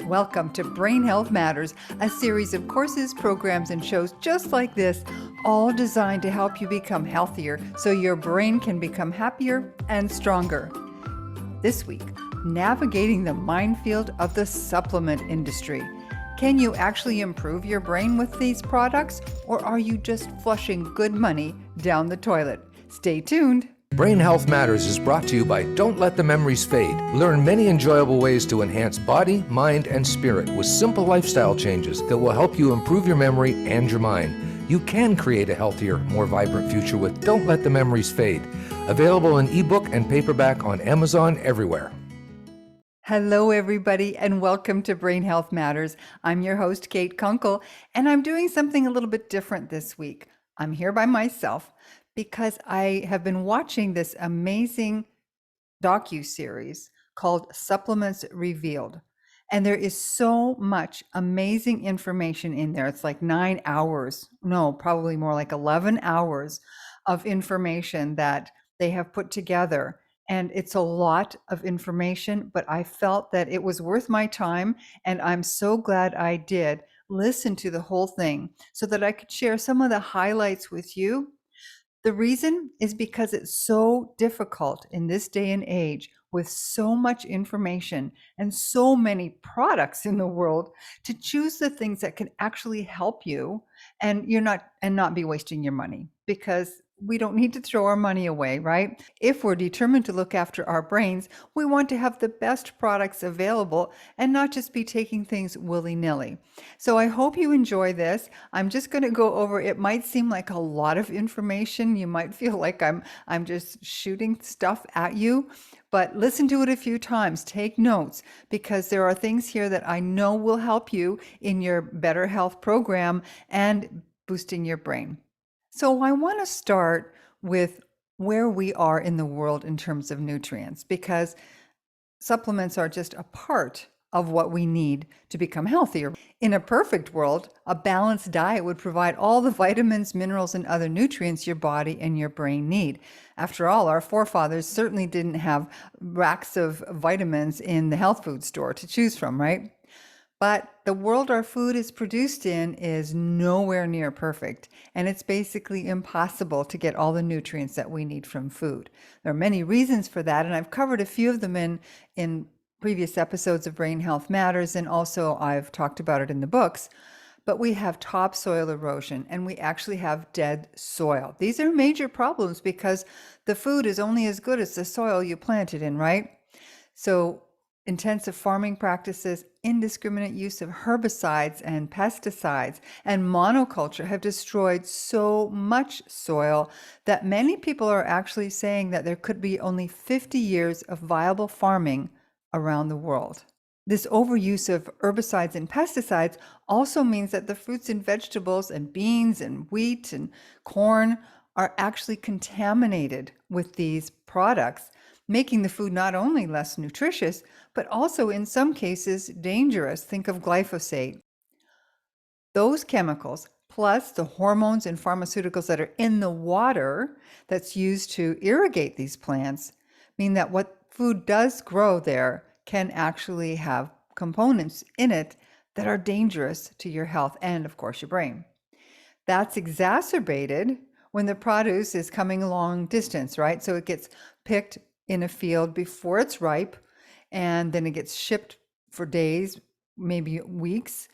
Welcome to Brain Health Matters, a series of courses, programs, and shows just like this, all designed to help you become healthier so your brain can become happier and stronger. This week, navigating the minefield of the supplement industry. Can you actually improve your brain with these products, or are you just flushing good money down the toilet? Stay tuned. Brain Health Matters is brought to you by Don't Let the Memories Fade. Learn many enjoyable ways to enhance body, mind, and spirit with simple lifestyle changes that will help you improve your memory and your mind. You can create a healthier, more vibrant future with Don't Let the Memories Fade. Available in ebook and paperback on Amazon everywhere. Hello, everybody, and welcome to Brain Health Matters. I'm your host, Kate Kunkel, and I'm doing something a little bit different this week. I'm here by myself because I have been watching this amazing docu-series called Supplements Revealed. And there is so much amazing information in there. It's like 9 hours, no, probably more like 11 hours of information that they have put together. And it's a lot of information, but I felt that it was worth my time. And I'm so glad I did listen to the whole thing so that I could share some of the highlights with you. The reason is because it's so difficult in this day and age with so much information and so many products in the world to choose the things that can actually help you and not be wasting your money, because we don't need to throw our money away, right? If we're determined to look after our brains, we want to have the best products available and not just be taking things willy-nilly. So I hope you enjoy this. I'm just going to go over, it might seem like a lot of information. You might feel like I'm just shooting stuff at you, but listen to it a few times, take notes, because there are things here that I know will help you in your Better Health program and boosting your brain. So I want to start with where we are in the world in terms of nutrients, because supplements are just a part of what we need to become healthier. In a perfect world, a balanced diet would provide all the vitamins, minerals, and other nutrients your body and your brain need. After all, our forefathers certainly didn't have racks of vitamins in the health food store to choose from, right? But the world our food is produced in is nowhere near perfect, and it's basically impossible to get all the nutrients that we need from food. There are many reasons for that, and I've covered a few of them in previous episodes of Brain Health Matters, and also I've talked about it in the books. But we have topsoil erosion, and we actually have dead soil. These are major problems because the food is only as good as the soil you plant it in, right? So intensive farming practices, indiscriminate use of herbicides and pesticides, and monoculture have destroyed so much soil that many people are actually saying that there could be only 50 years of viable farming around the world. This overuse of herbicides and pesticides also means that the fruits and vegetables and beans and wheat and corn are actually contaminated with these products, making the food not only less nutritious, but also in some cases dangerous. Think of glyphosate. Those chemicals, plus the hormones and pharmaceuticals that are in the water that's used to irrigate these plants, mean that what food does grow there can actually have components in it that are dangerous to your health and, of course, your brain. That's exacerbated when the produce is coming a long distance, right? So it gets picked in a field before it's ripe, and then it gets shipped for days, maybe weeks.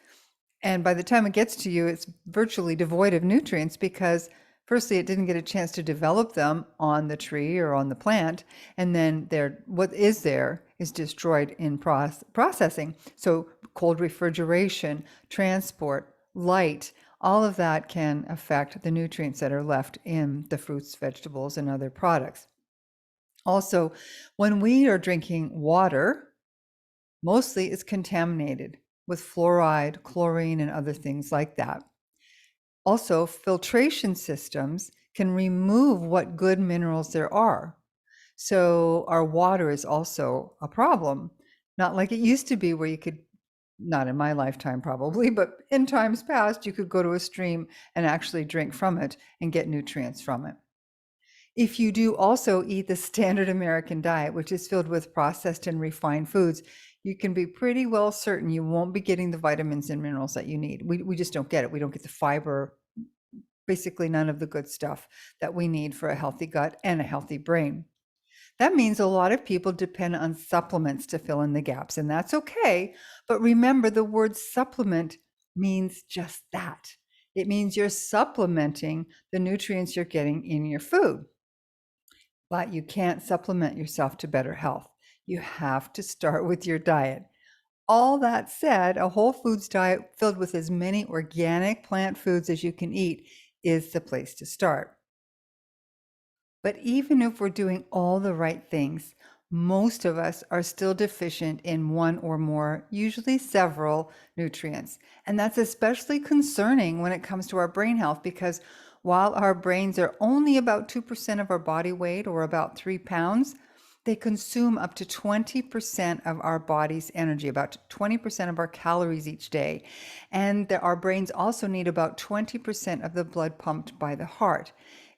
And by the time it gets to you, it's virtually devoid of nutrients because firstly, it didn't get a chance to develop them on the tree or on the plant. And then what is there is destroyed in processing. So cold refrigeration, transport, light, all of that can affect the nutrients that are left in the fruits, vegetables, and other products. Also, when we are drinking water, mostly it's contaminated with fluoride, chlorine, and other things like that. Also, filtration systems can remove what good minerals there are. So our water is also a problem, not like it used to be where you could, not in my lifetime probably, but in times past, you could go to a stream and actually drink from it and get nutrients from it. If you do also eat the standard American diet, which is filled with processed and refined foods, you can be pretty well certain you won't be getting the vitamins and minerals that you need. We just don't get it. We don't get the fiber, basically none of the good stuff that we need for a healthy gut and a healthy brain. That means a lot of people depend on supplements to fill in the gaps, and that's okay. But remember, the word supplement means just that. It means you're supplementing the nutrients you're getting in your food. But you can't supplement yourself to better health. You have to start with your diet. All that said, a whole foods diet filled with as many organic plant foods as you can eat is the place to start. But even if we're doing all the right things, most of us are still deficient in one or more, usually several nutrients. And that's especially concerning when it comes to our brain health, because while our brains are only about 2% of our body weight, or about 3 pounds, they consume up to 20% of our body's energy, about 20% of our calories each day. And our brains also need about 20% of the blood pumped by the heart.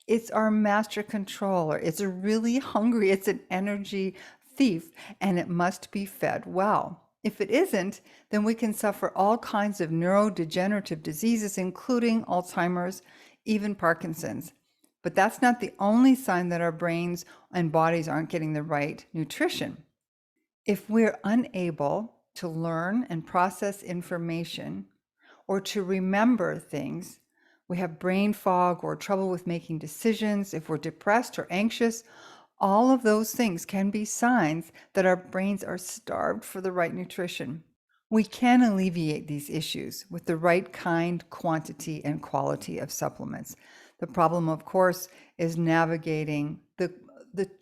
It's our master controller. It's really hungry. It's an energy thief, and it must be fed well. If it isn't, then we can suffer all kinds of neurodegenerative diseases, including Alzheimer's, even Parkinson's. But that's not the only sign that our brains and bodies aren't getting the right nutrition. If we're unable to learn and process information or to remember things, we have brain fog or trouble with making decisions, if we're depressed or anxious, all of those things can be signs that our brains are starved for the right nutrition. We can alleviate these issues with the right kind, quantity, and quality of supplements. The problem, of course, is navigating the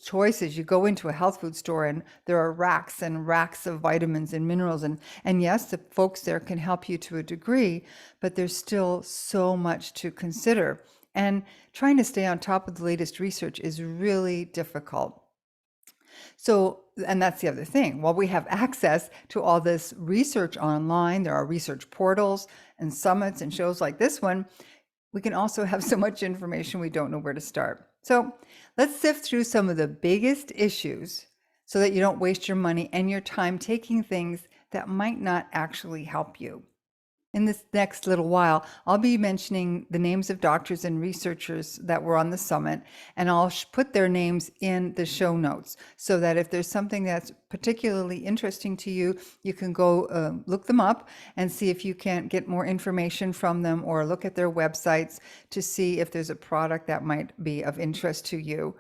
choices. You go into a health food store and there are racks and racks of vitamins and minerals. And yes, the folks there can help you to a degree, but there's still so much to consider. And trying to stay on top of the latest research is really difficult. So, and that's the other thing. While we have access to all this research online, there are research portals and summits and shows like this one, we can also have so much information we don't know where to start. So let's sift through some of the biggest issues so that you don't waste your money and your time taking things that might not actually help you. In this next little while, I'll be mentioning the names of doctors and researchers that were on the summit, and I'll put their names in the show notes so that if there's something that's particularly interesting to you, you can go look them up and see if you can get more information from them, or look at their websites to see if there's a product that might be of interest to you.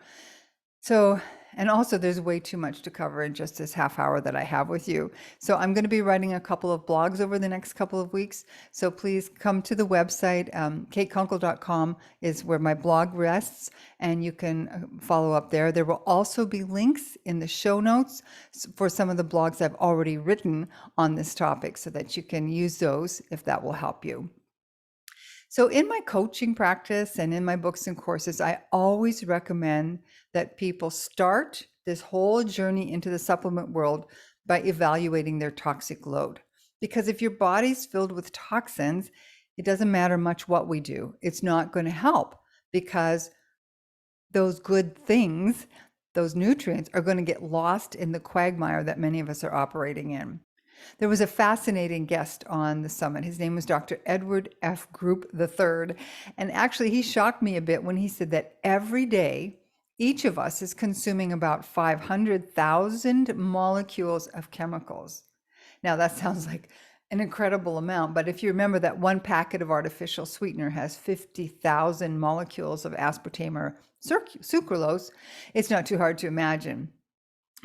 So, and also there's way too much to cover in just this half hour that I have with you. So I'm going to be writing a couple of blogs over the next couple of weeks. So please come to the website. katekunkel.com is where my blog rests, and you can follow up there. There will also be links in the show notes for some of the blogs I've already written on this topic, so that you can use those if that will help you. So in my coaching practice and in my books and courses, I always recommend that people start this whole journey into the supplement world by evaluating their toxic load. Because if your body's filled with toxins, it doesn't matter much what we do. It's not going to help, because those good things, those nutrients, are going to get lost in the quagmire that many of us are operating in. There was a fascinating guest on the summit. His name was Dr. Edward F. Group III. And actually, he shocked me a bit when he said that every day, each of us is consuming about 500,000 molecules of chemicals. Now, that sounds like an incredible amount, but if you remember that one packet of artificial sweetener has 50,000 molecules of aspartame or sucralose, it's not too hard to imagine.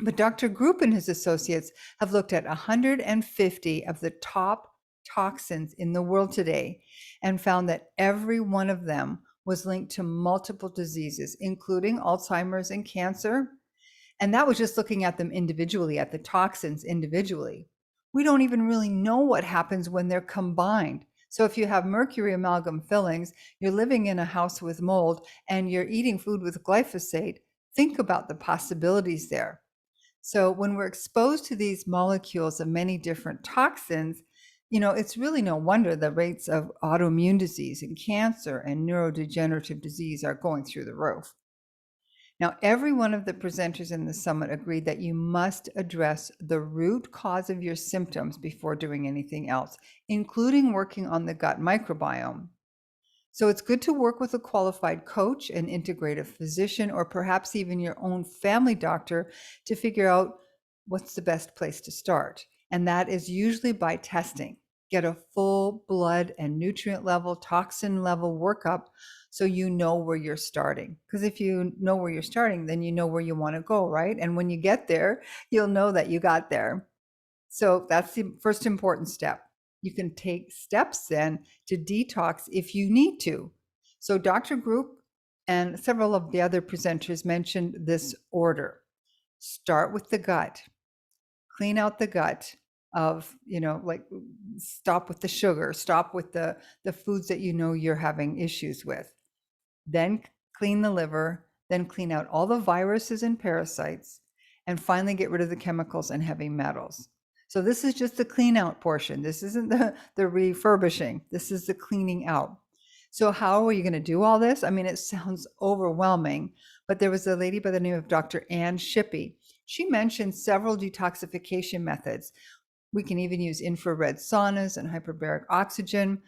But Dr. Group and his associates have looked at 150 of the top toxins in the world today and found that every one of them was linked to multiple diseases, including Alzheimer's and cancer. And that was just looking at them individually, at the toxins individually. We don't even really know what happens when they're combined. So if you have mercury amalgam fillings, you're living in a house with mold, and you're eating food with glyphosate, think about the possibilities there. So when we're exposed to these molecules of many different toxins, it's really no wonder the rates of autoimmune disease and cancer and neurodegenerative disease are going through the roof. Now, every one of the presenters in the summit agreed that you must address the root cause of your symptoms before doing anything else, including working on the gut microbiome. So it's good to work with a qualified coach, an integrative physician, or perhaps even your own family doctor to figure out what's the best place to start. And that is usually by testing. Get a full blood and nutrient level, toxin level workup so you know where you're starting. Because if you know where you're starting, then you know where you want to go, right? And when you get there, you'll know that you got there. So that's the first important step. You can take steps then to detox if you need to. So Dr. Group and several of the other presenters mentioned this order. Start with the gut. Clean out the gut of, like stop with the sugar, stop with the foods that you know you're having issues with. Then clean the liver, then clean out all the viruses and parasites, and finally get rid of the chemicals and heavy metals. So this is just the clean out portion. This isn't the refurbishing. This is the cleaning out. So how are you going to do all this? I mean, it sounds overwhelming, but there was a lady by the name of Dr. Ann Shippy. She mentioned several detoxification methods. We can even use infrared saunas and hyperbaric oxygen.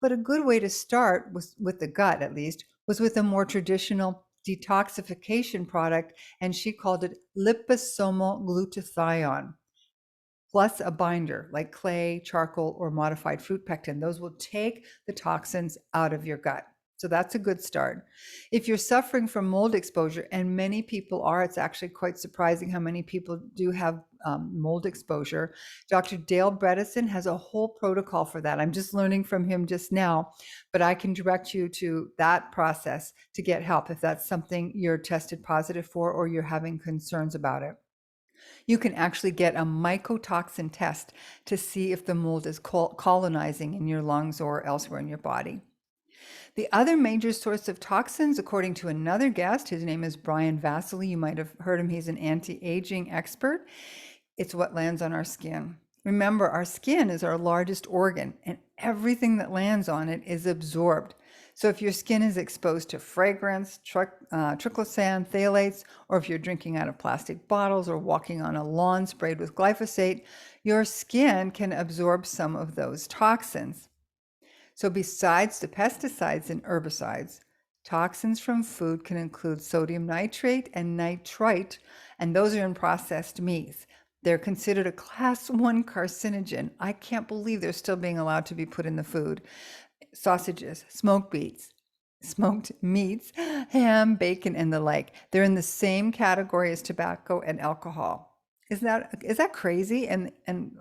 But a good way to start was with the gut, at least, was with a more traditional detoxification product, and she called it liposomal glutathione, plus a binder like clay, charcoal, or modified fruit pectin. Those will take the toxins out of your gut. So that's a good start. If you're suffering from mold exposure, and many people are, it's actually quite surprising how many people do have mold exposure. Dr. Dale Bredesen has a whole protocol for that. I'm just learning from him just now, but I can direct you to that process to get help if that's something you're tested positive for or you're having concerns about it. You can actually get a mycotoxin test to see if the mold is colonizing in your lungs or elsewhere in your body. The other major source of toxins, according to another guest, his name is Brian Vaszily. You might have heard him. He's an anti-aging expert. It's what lands on our skin. Remember, our skin is our largest organ, and everything that lands on it is absorbed. So if your skin is exposed to fragrance, triclosan, phthalates, or if you're drinking out of plastic bottles or walking on a lawn sprayed with glyphosate, your skin can absorb some of those toxins. So besides the pesticides and herbicides, toxins from food can include sodium nitrate and nitrite, and those are in processed meats. They're considered a class 1 carcinogen. I can't believe they're still being allowed to be put in the food. Sausages, smoked meats, ham, bacon, and the like. They're in the same category as tobacco and alcohol. Is that crazy? And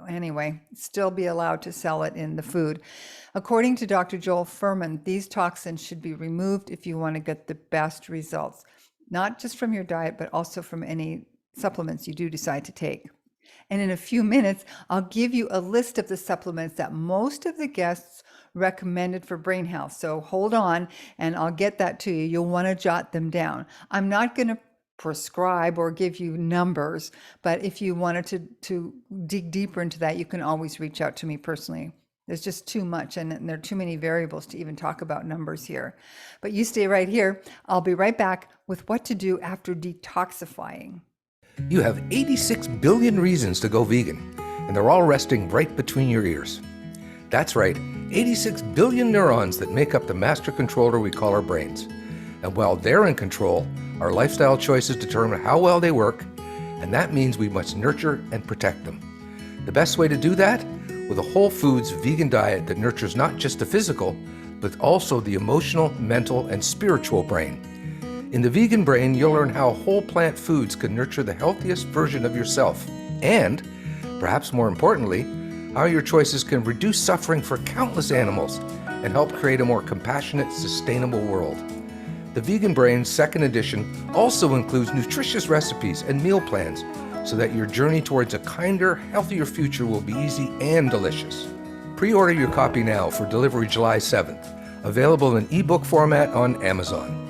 anyway, still be allowed to sell it in the food. According to Dr. Joel Fuhrman, these toxins should be removed if you want to get the best results, not just from your diet, but also from any supplements you do decide to take. And in a few minutes, I'll give you a list of the supplements that most of the guests recommended for brain health. So hold on, and I'll get that to you. You'll want to jot them down. I'm not going to prescribe or give you numbers, but if you wanted to dig deeper into that, you can always reach out to me personally. There's just too much, and there are too many variables to even talk about numbers here. But you stay right here. I'll be right back with what to do after detoxifying. You have 86 billion reasons to go vegan, and they're all resting right between your ears. That's right, 86 billion neurons that make up the master controller we call our brains. And while they're in control, our lifestyle choices determine how well they work, and that means we must nurture and protect them. The best way to do that? With a whole foods vegan diet that nurtures not just the physical, but also the emotional, mental, and spiritual brain. In the vegan brain, you'll learn how whole plant foods can nurture the healthiest version of yourself, and, perhaps more importantly, how your choices can reduce suffering for countless animals and help create a more compassionate, sustainable world. The Vegan Brain Second Edition also includes nutritious recipes and meal plans so that your journey towards a kinder, healthier future will be easy and delicious. Pre-order your copy now for delivery July 7th. Available in ebook format on Amazon.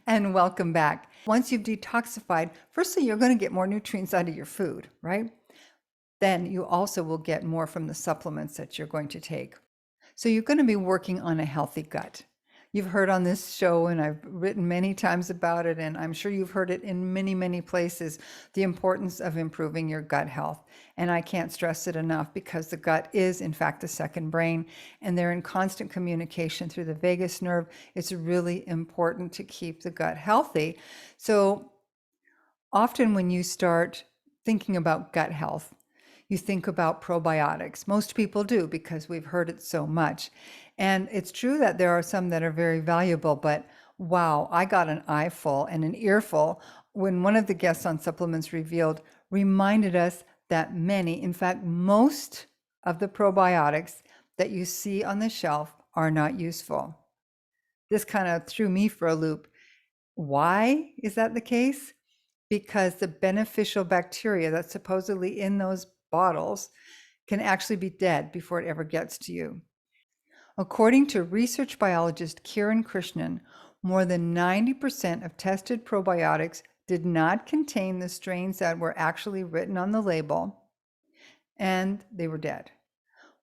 And welcome back. Once you've detoxified, firstly, you're going to get more nutrients out of your food, right? Then you also will get more from the supplements that you're going to take. So you're going to be working on a healthy gut. you've heard on this show, and I've written many times about it, and I'm sure you've heard it in many, many places, the importance of improving your gut health. And I can't stress it enough because the gut is, in fact, the second brain, and they're in constant communication through the vagus nerve. It's really important to keep the gut healthy. So often when you start thinking about gut health, you think about probiotics. Most people do because we've heard it so much. And it's true that there are some that are very valuable, but wow, I got an eyeful and an earful when one of the guests on Supplements Revealed reminded us that many, in fact, most of the probiotics that you see on the shelf are not useful. This kind of threw me for a loop. Why is that the case? Because the beneficial bacteria that's supposedly in those bottles can actually be dead before it ever gets to you. According to research biologist Kiran Krishnan, more than 90% of tested probiotics did not contain the strains that were actually written on the label, and they were dead.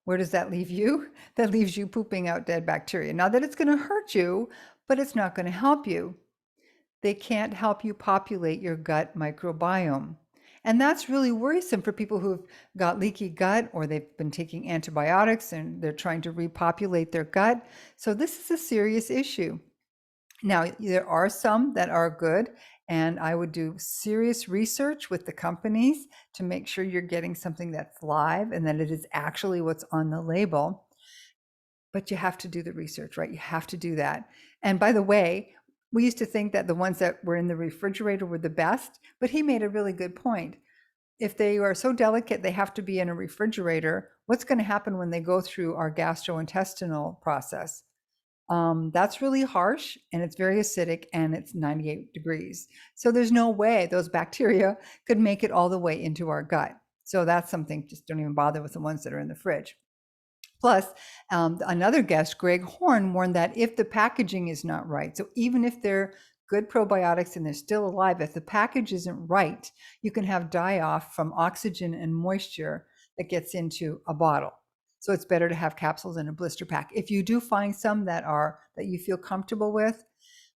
Where does that leave you? That leaves you pooping out dead bacteria. Not that it's going to hurt you, but it's not going to help you. They can't help you populate your gut microbiome. And that's really worrisome for people who've got leaky gut or they've been taking antibiotics and they're trying to repopulate their gut. So this is a serious issue. Now, there are some that are good, and I would do serious research with the companies to make sure you're getting something that's live and that it is actually what's on the label. But you have to do the research, right? You have to do that. And by the way, we used to think that the ones that were in the refrigerator were the best, but he made a really good point. If they are so delicate, they have to be in a refrigerator. What's going to happen when they go through our gastrointestinal process? That's really harsh and it's very acidic and it's 98 degrees. So there's no way those bacteria could make it all the way into our gut. So that's something, just don't even bother with the ones that are in the fridge. Plus, another guest, Greg Horn, warned that if the packaging is not right, so even if they're good probiotics and they're still alive, if the package isn't right, you can have die-off from oxygen and moisture that gets into a bottle. So it's better to have capsules in a blister pack. If you do find some that you feel comfortable with,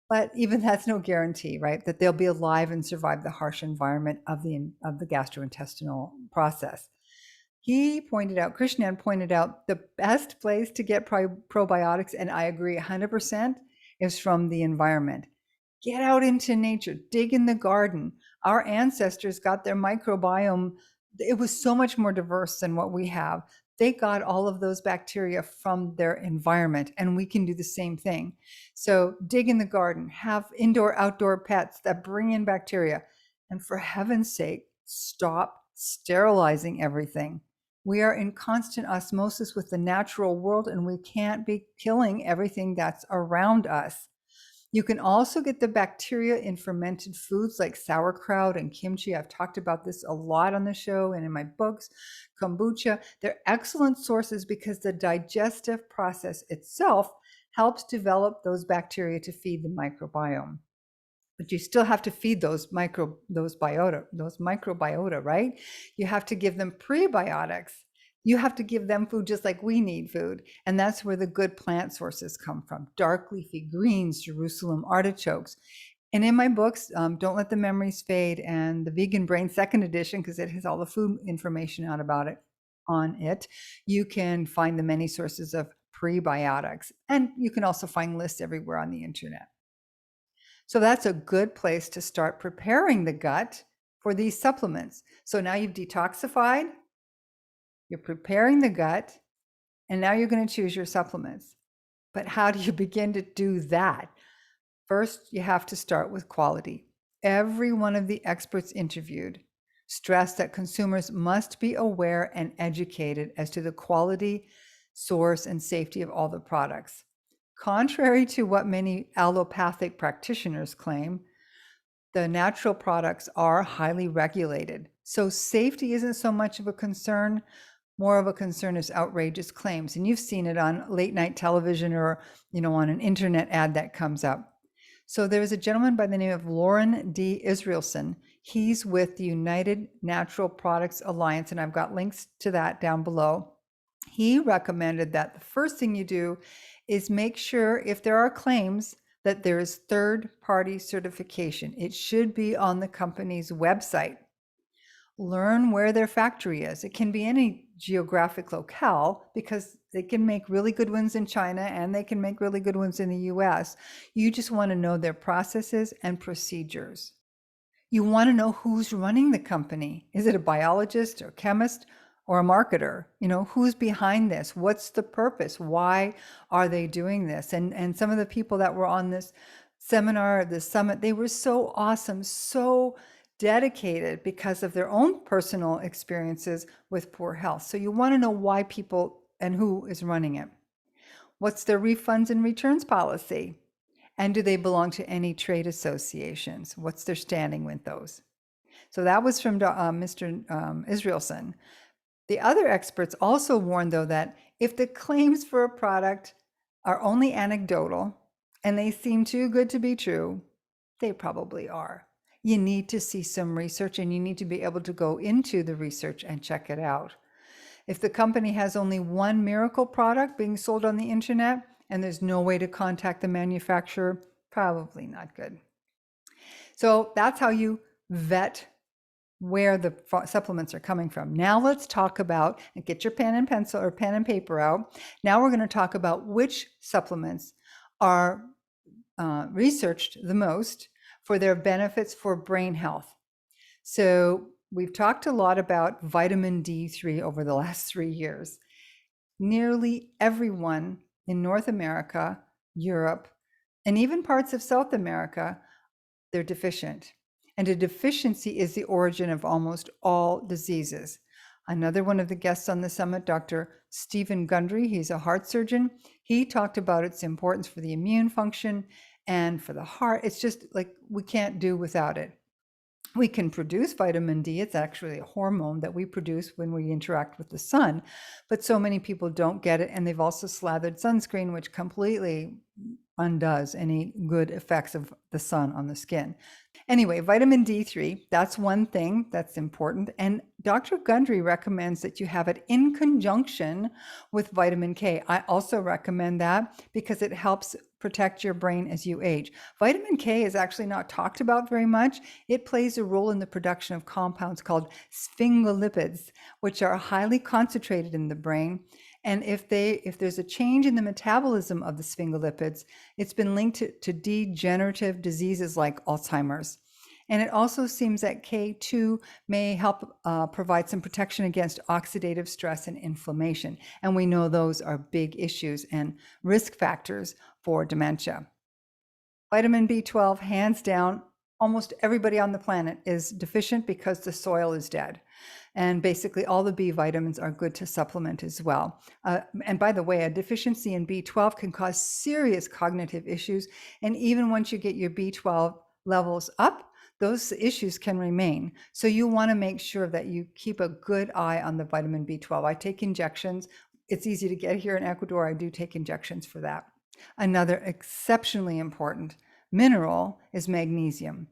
but even that's no guarantee, right? That they'll be alive and survive the harsh environment of the gastrointestinal process. Krishnan pointed out the best place to get probiotics, and I agree 100%, is from the environment. Get out into nature, dig in the garden. Our ancestors got their microbiome. It was so much more diverse than what we have. They got all of those bacteria from their environment, and we can do the same thing. So dig in the garden, have indoor, outdoor pets that bring in bacteria. And for heaven's sake, stop sterilizing everything. We are in constant osmosis with the natural world, and we can't be killing everything that's around us. You can also get the bacteria in fermented foods like sauerkraut and kimchi. I've talked about this a lot on the show and in my books. Kombucha, they're excellent sources because the digestive process itself helps develop those bacteria to feed the microbiome. But you still have to feed those microbiota, right? You have to give them prebiotics. You have to give them food just like we need food. And that's where the good plant sources come from. Dark leafy greens, Jerusalem artichokes. And in my books, Don't Let the Memories Fade and The Vegan Brain, second edition, because it has all the food information out about it on it, you can find the many sources of prebiotics. And you can also find lists everywhere on the internet. So that's a good place to start preparing the gut for these supplements. So now you've detoxified, you're preparing the gut, and now you're going to choose your supplements. But how do you begin to do that? First, you have to start with quality. Every one of the experts interviewed stressed that consumers must be aware and educated as to the quality, source, and safety of all the products. Contrary to what many allopathic practitioners claim, the natural products are highly regulated. So safety isn't so much of a concern. More of a concern is outrageous claims. And you've seen it on late night television or, on an internet ad that comes up. So there was a gentleman by the name of Loren D. Israelsen. He's with the United Natural Products Alliance, and I've got links to that down below. He recommended that the first thing you do is make sure if there are claims that there is third-party certification. It should be on the company's website. Learn where their factory is. It can be any geographic locale because they can make really good ones in China and they can make really good ones in the US. You just want to know their processes and procedures. You want to know who's running the company. Is it a biologist or chemist or a marketer? Who's behind this? What's the purpose? Why are they doing this? And some of the people that were on this seminar, this summit, they were so awesome, so dedicated because of their own personal experiences with poor health. So you want to know why people and who is running it. What's their refunds and returns policy? And do they belong to any trade associations? What's their standing with those? So that was from Mr. Israelsen. The other experts also warned, though, that if the claims for a product are only anecdotal and they seem too good to be true, they probably are. You need to see some research and you need to be able to go into the research and check it out. If the company has only one miracle product being sold on the internet and there's no way to contact the manufacturer, probably not good. So that's how you vet where the supplements are coming from. Now let's talk about, and get your pen and pencil or pen and paper out. Now we're going to talk about which supplements are researched the most for their benefits for brain health. So we've talked a lot about vitamin D3 over the last 3 years. Nearly everyone in North America, Europe, and even parts of South America, they're deficient. And a deficiency is the origin of almost all diseases. Another one of the guests on the summit, Dr. Stephen Gundry, he's a heart surgeon. He talked about its importance for the immune function and for the heart. It's just like we can't do without it. We can produce vitamin D. It's actually a hormone that we produce when we interact with the sun, but so many people don't get it. And they've also slathered sunscreen, which completely undoes any good effects of the sun on the skin. Anyway, vitamin D3, that's one thing that's important. And Dr. Gundry recommends that you have it in conjunction with vitamin K. I also recommend that because it helps protect your brain as you age. Vitamin K is actually not talked about very much. It plays a role in the production of compounds called sphingolipids, which are highly concentrated in the brain. And if there's a change in the metabolism of the sphingolipids, it's been linked to degenerative diseases like Alzheimer's. And it also seems that K2 may help provide some protection against oxidative stress and inflammation. And we know those are big issues and risk factors for dementia. Vitamin B12, hands down, almost everybody on the planet is deficient because the soil is dead. And basically all the B vitamins are good to supplement as well. And by the way, a deficiency in B12 can cause serious cognitive issues. And even once you get your B12 levels up, those issues can remain. So you want to make sure that you keep a good eye on the vitamin B12. I take injections. It's easy to get here in Ecuador. I do take injections for that. Another exceptionally important mineral is magnesium.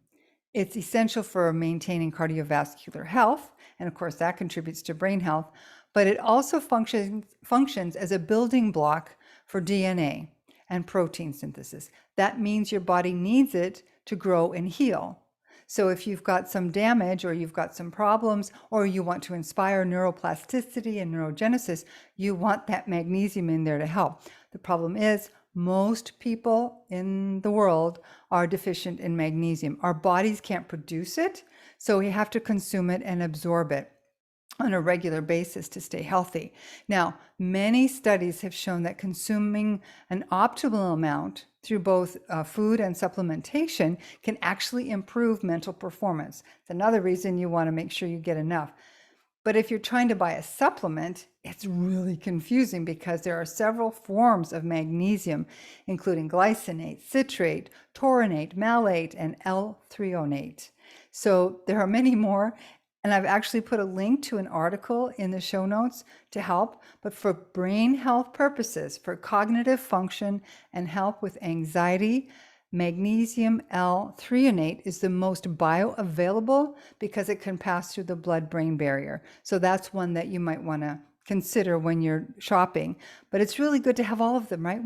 It's essential for maintaining cardiovascular health, and of course that contributes to brain health, but it also functions as a building block for DNA and protein synthesis. That means your body needs it to grow and heal. So if you've got some damage or you've got some problems or you want to inspire neuroplasticity and neurogenesis, you want that magnesium in there to help. The problem is most people in the world are deficient in magnesium. Our bodies can't produce it, so we have to consume it and absorb it on a regular basis to stay healthy. Now, many studies have shown that consuming an optimal amount through both food and supplementation can actually improve mental performance. It's another reason you want to make sure you get enough. But if you're trying to buy a supplement, it's really confusing because there are several forms of magnesium, including glycinate, citrate, taurinate, malate, and L-threonate. So there are many more. And I've actually put a link to an article in the show notes to help. But for brain health purposes, for cognitive function and help with anxiety, magnesium L-threonate is the most bioavailable because it can pass through the blood-brain barrier. So that's one that you might want to consider when you're shopping. But it's really good to have all of them, right?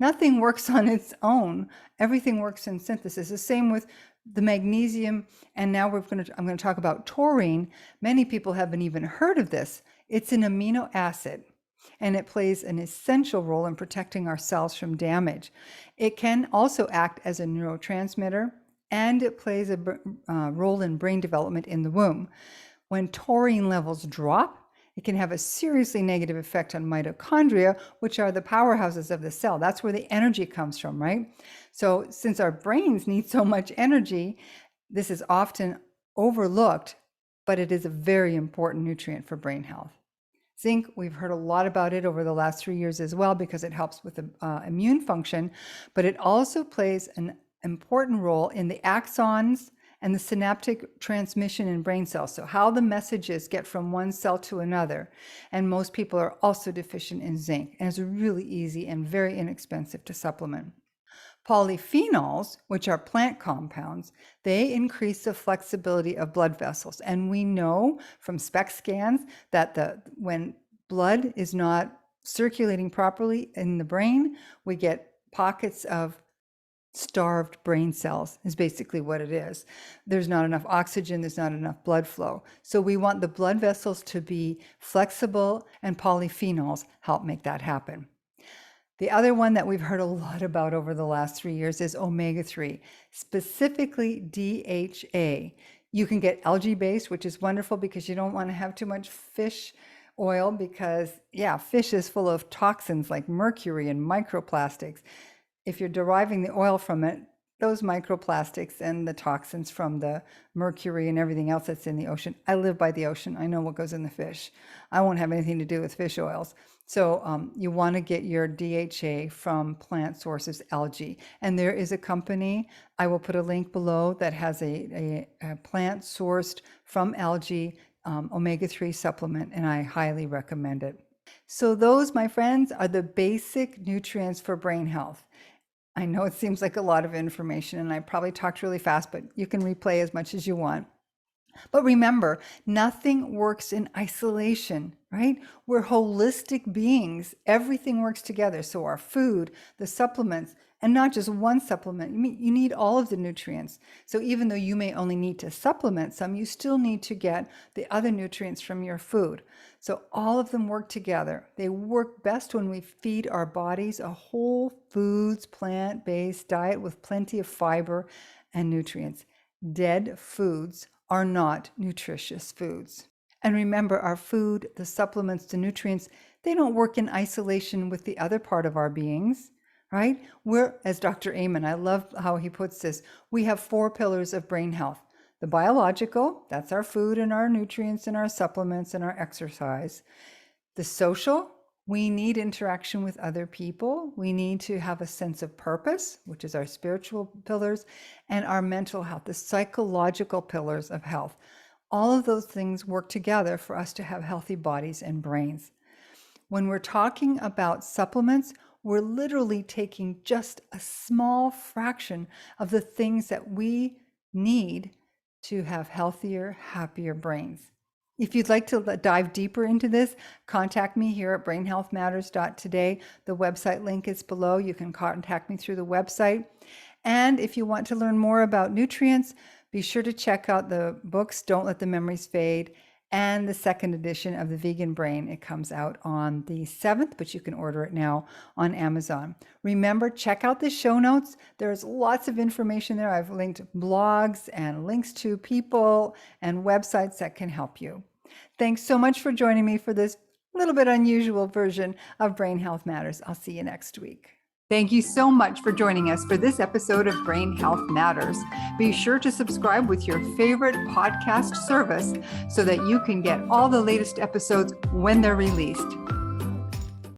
Nothing works on its own. Everything works in synthesis. The same with the magnesium. And now I'm going to talk about taurine. Many people haven't even heard of this. It's an amino acid, and it plays an essential role in protecting our cells from damage. It can also act as a neurotransmitter, and it plays a role in brain development in the womb. When taurine levels drop, it can have a seriously negative effect on mitochondria, which are the powerhouses of the cell. That's where the energy comes from, right? So since our brains need so much energy, this is often overlooked, but it is a very important nutrient for brain health. Zinc, we've heard a lot about it over the last 3 years as well because it helps with the immune function, but it also plays an important role in the axons and the synaptic transmission in brain cells. So how the messages get from one cell to another. And most people are also deficient in zinc, and it's really easy and very inexpensive to supplement. Polyphenols, which are plant compounds, they increase the flexibility of blood vessels. And we know from SPECT scans that when blood is not circulating properly in the brain, we get pockets of starved brain cells is basically what it is. There's not enough oxygen, there's not enough blood flow. So we want the blood vessels to be flexible, and polyphenols help make that happen. The other one that we've heard a lot about over the last 3 years is omega-3, specifically DHA. You can get algae-based, which is wonderful because you don't want to have too much fish oil because, fish is full of toxins like mercury and microplastics. If you're deriving the oil from it, those microplastics and the toxins from the mercury and everything else that's in the ocean. I live by the ocean. I know what goes in the fish. I won't have anything to do with fish oils. So you want to get your DHA from plant sources, algae. And there is a company, I will put a link below, that has a plant sourced from algae omega-3 supplement, and I highly recommend it. So those, my friends, are the basic nutrients for brain health. I know it seems like a lot of information, and I probably talked really fast, but you can replay as much as you want. But remember, nothing works in isolation, right? We're holistic beings. Everything works together. So our food, the supplements, and not just one supplement. You need all of the nutrients. So even though you may only need to supplement some, you still need to get the other nutrients from your food. So all of them work together. They work best when we feed our bodies a whole foods, plant-based diet with plenty of fiber and nutrients. Dead foods are not nutritious foods. And remember, our food, the supplements, the nutrients, they don't work in isolation with the other part of our beings, right? We're, as Dr. Amen, I love how he puts this, we have 4 pillars of brain health. The biological, that's our food and our nutrients and our supplements and our exercise. The social, we need interaction with other people. We need to have a sense of purpose, which is our spiritual pillars, and our mental health, the psychological pillars of health. All of those things work together for us to have healthy bodies and brains. When we're talking about supplements, we're literally taking just a small fraction of the things that we need to have healthier, happier brains. If you'd like to dive deeper into this, contact me here at brainhealthmatters.today. The website link is below. You can contact me through the website. And if you want to learn more about nutrients, be sure to check out the books, Don't Let the Memories Fade, and the second edition of The Vegan Brain. It comes out on the 7th, but you can order it now on Amazon. Remember, check out the show notes. There's lots of information there. I've linked blogs and links to people and websites that can help you. Thanks so much for joining me for this little bit unusual version of Brain Health Matters. I'll see you next week. Thank you so much for joining us for this episode of Brain Health Matters. Be sure to subscribe with your favorite podcast service so that you can get all the latest episodes when they're released.